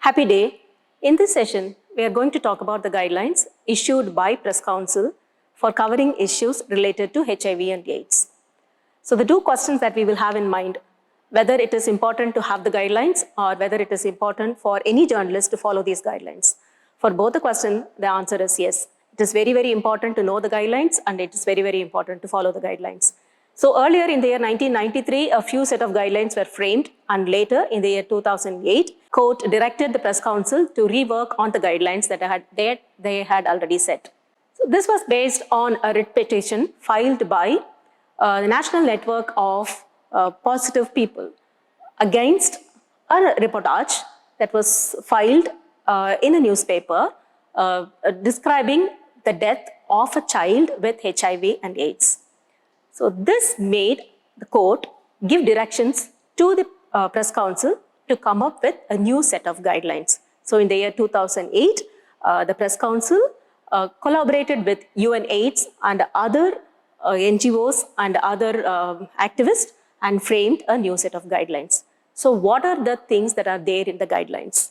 Happy day. In this session, we are going to talk about the guidelines issued by Press Council for covering issues related to HIV and AIDS. So the two questions that we will have in mind, whether it is important to have the guidelines or whether it is important for any journalist to follow these guidelines. For both the questions, the answer is yes. It is very, very important to know the guidelines and it is very, very important to follow the guidelines. So earlier in the year 1993, a few set of guidelines were framed, and later in the year 2008, court directed the Press Council to rework on the guidelines that they had already set. So this was based on a writ petition filed by the National Network of Positive People against a reportage that was filed in a newspaper describing the death of a child with HIV and AIDS. So this made the court give directions to the Press Council to come up with a new set of guidelines. So in the year 2008, the Press Council collaborated with UNAIDS and other NGOs and other activists and framed a new set of guidelines. So what are the things that are there in the guidelines?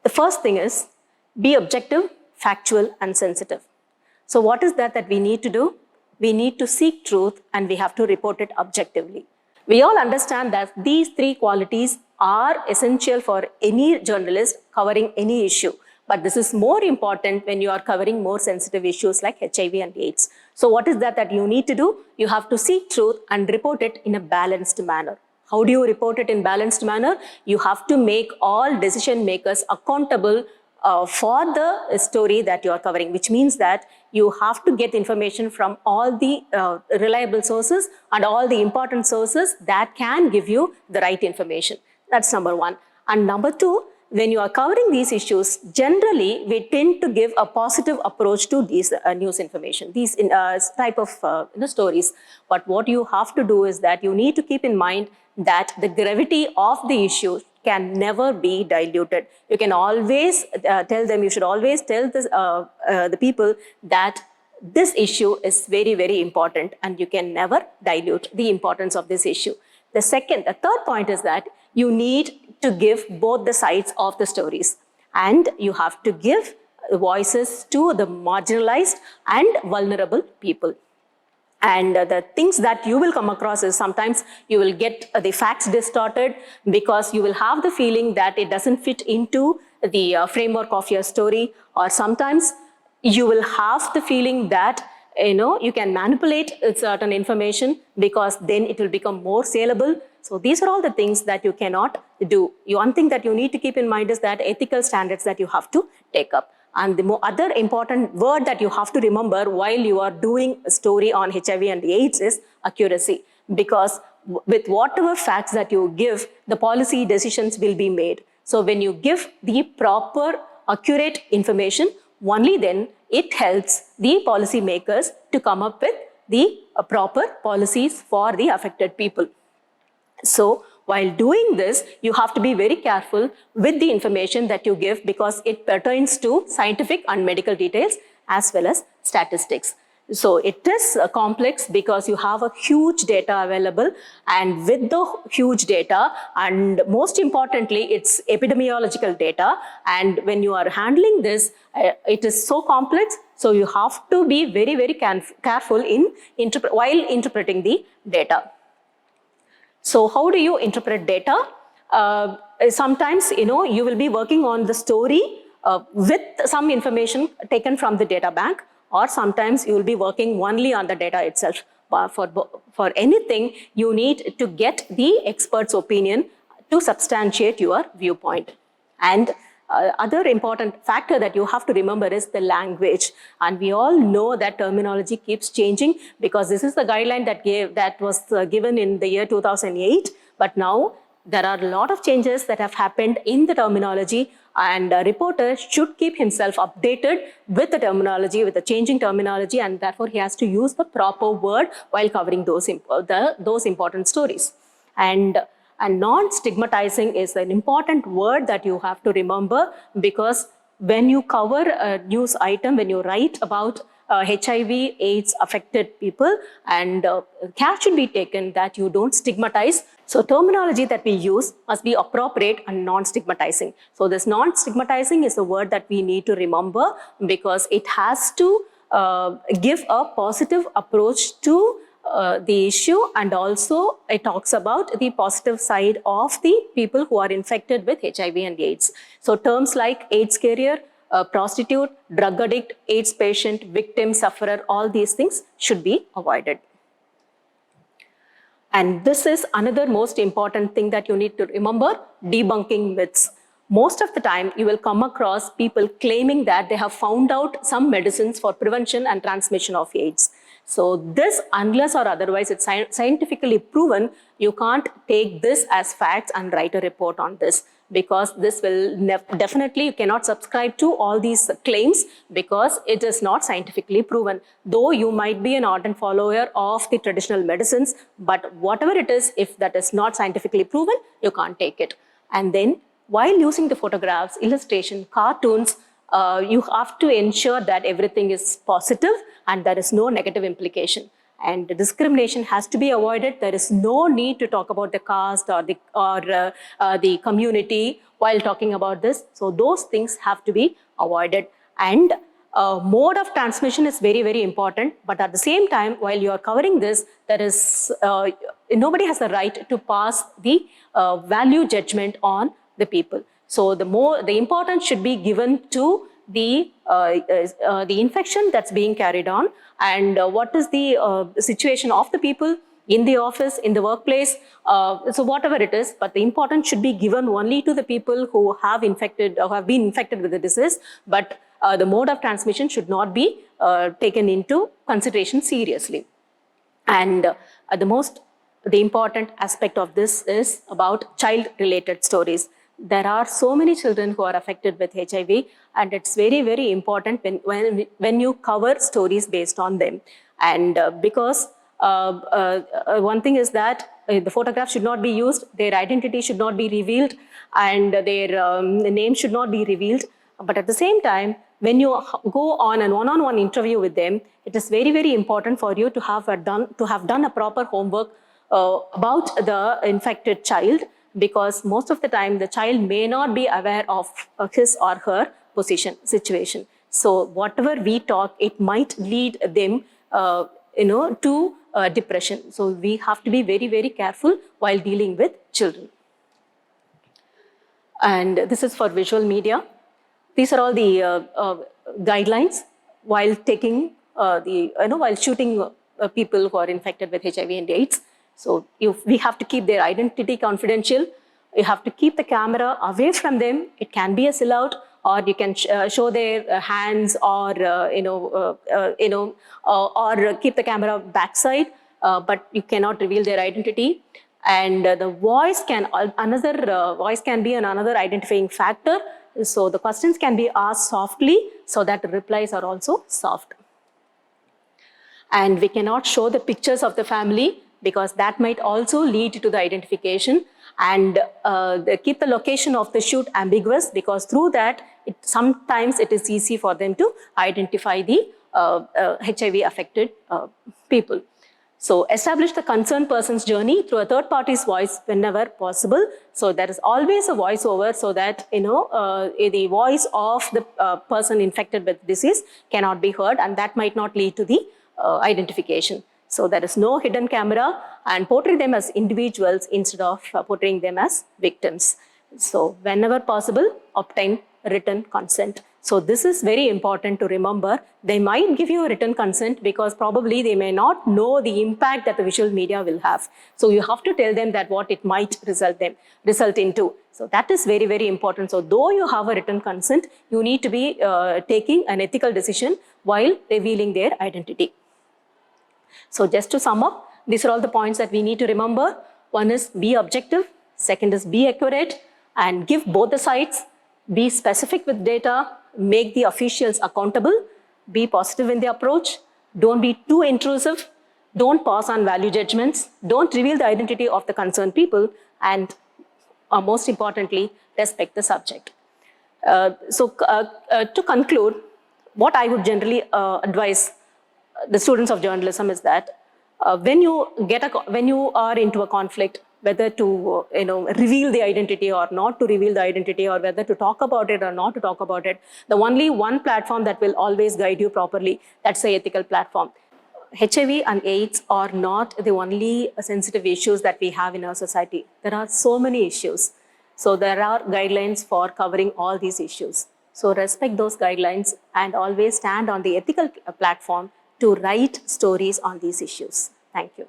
The first thing is be objective, factual, and sensitive. So what is that we need to do? We need to seek truth and we have to report it objectively. We all understand that these three qualities are essential for any journalist covering any issue. But this is more important when you are covering more sensitive issues like HIV and AIDS. So what is that you need to do? You have to seek truth and report it in a balanced manner. How do you report it in balanced manner? You have to make all decision makers accountable for the story that you are covering, which means that you have to get information from all the reliable sources and all the important sources that can give you the right information. That's number one. And number two, when you are covering these issues, generally we tend to give a positive approach to these news information, these type of stories. But what you have to do is that you need to keep in mind that the gravity of the issue can never be diluted. You can always tell them, you should always tell this, the people that this issue is very, very important and you can never dilute the importance of this issue. The third point is that you need to give both the sides of the stories and you have to give voices to the marginalized and vulnerable people. And the things that you will come across is sometimes you will get the facts distorted because you will have the feeling that it doesn't fit into the framework of your story, or sometimes you will have the feeling that you can manipulate certain information because then it will become more saleable. So these are all the things that you cannot do. One thing that you need to keep in mind is that ethical standards that you have to take up. And the other important word that you have to remember while you are doing a story on HIV and AIDS is accuracy. Because with whatever facts that you give, the policy decisions will be made. So when you give the proper, accurate information, only then it helps the policy makers to come up with the proper policies for the affected people. So while doing this, you have to be very careful with the information that you give because it pertains to scientific and medical details as well as statistics. So it is complex because you have a huge data available, and with the huge data, and most importantly, it's epidemiological data. And when you are handling this, it is so complex. So you have to be very, very careful while interpreting the data. So how do you interpret data? Sometimes, you will be working on the story with some information taken from the data bank, or sometimes you will be working only on the data itself. But for anything, you need to get the expert's opinion to substantiate your viewpoint. And other important factor that you have to remember is the language. And we all know that terminology keeps changing because this is the guideline that was given in the year 2008. But now there are a lot of changes that have happened in the terminology, and a reporter should keep himself updated with the terminology, with the changing terminology, and therefore he has to use the proper word while covering those important stories. And non-stigmatizing is an important word that you have to remember, because when you cover a news item, when you write about HIV, AIDS affected people, and care should be taken that you don't stigmatize. So terminology that we use must be appropriate and non-stigmatizing. So this non-stigmatizing is a word that we need to remember because it has to give a positive approach to the issue, and also it talks about the positive side of the people who are infected with HIV and AIDS. So terms like AIDS carrier, prostitute, drug addict, AIDS patient, victim, sufferer, all these things should be avoided. And this is another most important thing that you need to remember, debunking myths. Most of the time, you will come across people claiming that they have found out some medicines for prevention and transmission of AIDS. So this, unless or otherwise it's scientifically proven, you can't take this as facts and write a report on this, because this will definitely, you cannot subscribe to all these claims because it is not scientifically proven. Though you might be an ardent follower of the traditional medicines, but whatever it is, if that is not scientifically proven, you can't take it. And then while using the photographs, illustration, cartoons, you have to ensure that everything is positive and there is no negative implication. And the discrimination has to be avoided. There is no need to talk about the caste or the community while talking about this. So those things have to be avoided. And mode of transmission is very, very important. But at the same time, while you are covering this, there is nobody has the right to pass the value judgment on the people. So the importance should be given to the infection that's being carried on, and what is the situation of the people in the office, in the workplace, so whatever it is, but the importance should be given only to the people who have infected or have been infected with the disease, but the mode of transmission should not be taken into consideration seriously. And the important aspect of this is about child-related stories. There are so many children who are affected with HIV, and it's very, very important when you cover stories based on them. And because one thing is that the photograph should not be used, their identity should not be revealed, and their name should not be revealed. But at the same time, when you go on a one-on-one interview with them, it is very, very important for you to have done a proper homework about the infected child, because most of the time the child may not be aware of his or her situation. So whatever we talk, it might lead them to depression. So we have to be very, very careful while dealing with children. And this is for visual media. These are all the guidelines while taking while shooting people who are infected with HIV and AIDS. So we have to keep their identity confidential. You have to keep the camera away from them. It can be a silhouette, or you can show their hands, or or keep the camera backside, but you cannot reveal their identity. And the voice can be another identifying factor. So the questions can be asked softly so that the replies are also soft. And we cannot show the pictures of the family because that might also lead to the identification. And keep the location of the shoot ambiguous, because through that, sometimes it is easy for them to identify the HIV affected people. So establish the concerned person's journey through a third party's voice whenever possible. So there is always a voiceover, so that the voice of the person infected with disease cannot be heard, and that might not lead to the identification. So there is no hidden camera, and portray them as individuals instead of portraying them as victims. So whenever possible, obtain written consent. So this is very important to remember. They might give you a written consent because probably they may not know the impact that the visual media will have. So you have to tell them that what it might result into. So that is very, very important. So though you have a written consent, you need to be taking an ethical decision while revealing their identity. So just to sum up, these are all the points that we need to remember. One is be objective. Second is be accurate and give both the sides. Be specific with data. Make the officials accountable. Be positive in the approach. Don't be too intrusive. Don't pass on value judgments. Don't reveal the identity of the concerned people. And most importantly, respect the subject. To conclude, what I would generally advise the students of journalism is that when you are into a conflict, whether to reveal the identity or not to reveal the identity, or whether to talk about it or not to talk about it. The only one platform that will always guide you properly, that's the ethical platform. HIV and AIDS are not the only sensitive issues that we have in our society. There are so many issues. So there are guidelines for covering all these issues. So respect those guidelines and always stand on the ethical platform to write stories on these issues. Thank you.